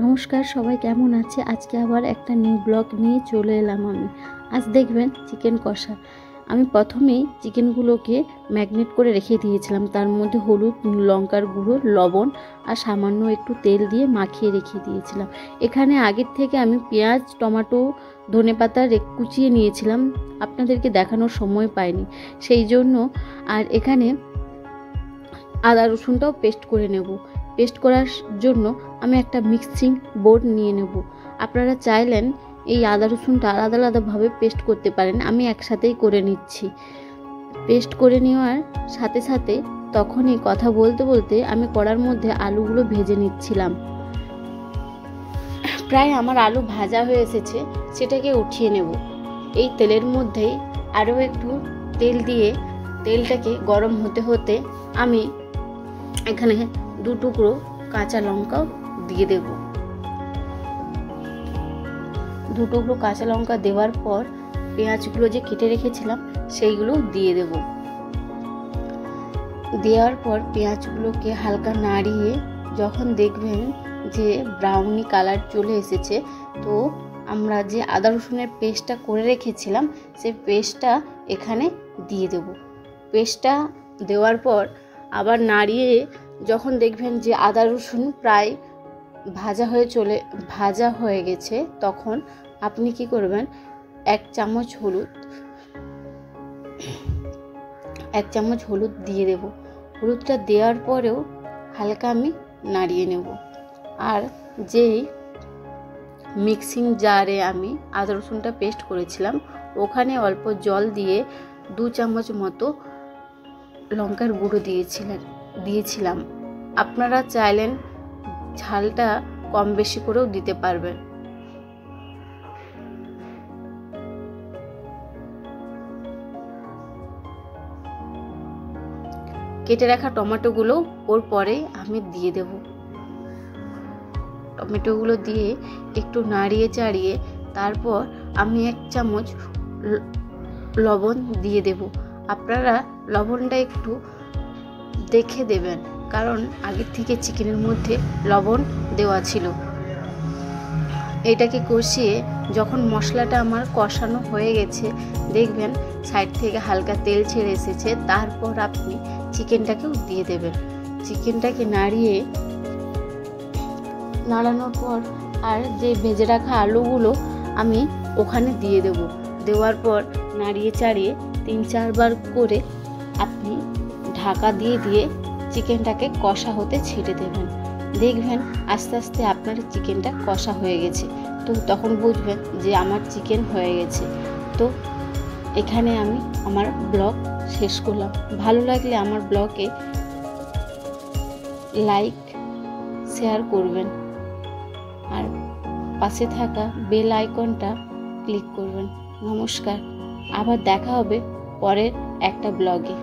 নমস্কার, সবাই কেমন আছে? আজকে আবার একটা নিউ ব্লগ নিয়ে চলে এলাম আমি। আজ দেখবেন চিকেন কষা। আমি প্রথমেই চিকেনগুলোকে ম্যাগনেট করে রেখে দিয়েছিলাম, তার মধ্যে হলুদ, লঙ্কার গুঁড়ো, লবণ আর সামান্য একটু তেল দিয়ে মাখিয়ে রেখে দিয়েছিলাম। এখানে আগের থেকে আমি পেঁয়াজ, টমেটো, ধনেপাতা কুচিয়ে নিয়েছিলাম, আপনাদেরকে দেখানোর সময় পাইনি সেই জন্য। আর এখানে আদা রসুনটাও পেস্ট করে নেব। পেস্ট করার জন্য আমি একটা মিক্সিং বোর্ড নিয়ে নেব। আপনারা চাইলেন এই আদা রসুনটা আলাদা আলাদাভাবে পেস্ট করতে পারেন, আমি একসাথেই করে নিচ্ছি। পেস্ট করে নেওয়ার সাথে সাথে তখনই কথা বলতে বলতে আমি কড়ার মধ্যে আলুগুলো ভেজে নিচ্ছিলাম। প্রায় আমার আলু ভাজা হয়ে এসেছে, সেটাকে উঠিয়ে নেব। এই তেলের মধ্যেই আরও একটু তেল দিয়ে তেলটাকে গরম হতে হতে আমি এখানে 2 টুকরো কাঁচা লঙ্কাও দিয়ে দেব। 2 টুকরো কাঁচা লঙ্কা দেওয়ার পর পেঁয়াজগুলো যে কেটে রেখেছিলাম সেইগুলো দিয়ে দেব। দেওয়ার পর পেঁয়াজগুলোকে হালকা নাড়িয়ে যখন দেখবেন যে ব্রাউনি কালার চলে এসেছে, তো আমরা যে আদা রসুনের পেস্টটা করে রেখেছিলাম সেই পেস্টটা এখানে দিয়ে দেব। পেস্টটা দেওয়ার পর আবার নাড়িয়ে যখন দেখবেন যে আদা রসুন প্রায় ভাজা হয়ে গেছে, তখন আপনি কি করবেন, 1 চামচ হলুদ দিয়ে দেব। হলুদটা দেওয়ার পরেও হালকা আমি নাড়িয়ে নেব। আর যেই মিক্সিং জারে আমি আদা রসুনটা পেস্ট করেছিলাম ওখানে অল্প জল দিয়ে 2 চামচ মতো লঙ্কার গুঁড়ো দিয়েছিলাম। আপনারা চাইলেন ঝালটা কম বেশি করেও দিতে পারবেন। কেটে রাখা টমেটোগুলো ওর পরে আমি দিয়ে দেব। টমেটোগুলো দিয়ে একটু নাড়িয়ে চাড়িয়ে তারপর আমি 1 চামচ লবণ দিয়ে দেব। আপনারা লবণটা একটু দেখে দেবেন, কারণ আগের থেকে চিকেনের মধ্যে লবণ দেওয়া ছিল। এটাকে কষিয়ে যখন মশলাটা আমার কষানো হয়ে গেছে, দেখবেন সাইড থেকে হালকা তেল ছেড়ে এসেছে, তারপর আপনি চিকেনটাকেও দিয়ে দেবেন। চিকেনটাকে নাড়ানোর পর আর যে ভেজে রাখা আলুগুলো আমি ওখানে দিয়ে দেব। দেওয়ার পর নাড়িয়ে চাড়িয়ে 3-4 বার করে আপনি ঢাকা দিয়ে চিকেনটাকে কষা হতে ছেড়ে দেবেন। দেখবেন আস্তে আস্তে আপনার চিকেনটা কষা হয়ে গেছে, তো তখন বুঝবেন যে আমার চিকেন হয়ে গেছে। তো এখানে আমি আমার ব্লগ শেষ করলাম। ভালো লাগলে আমার ব্লগে লাইক শেয়ার করবেন আর পাশে থাকা বেল আইকনটা ক্লিক করবেন। নমস্কার, আবার দেখা হবে পরের একটা ব্লগে।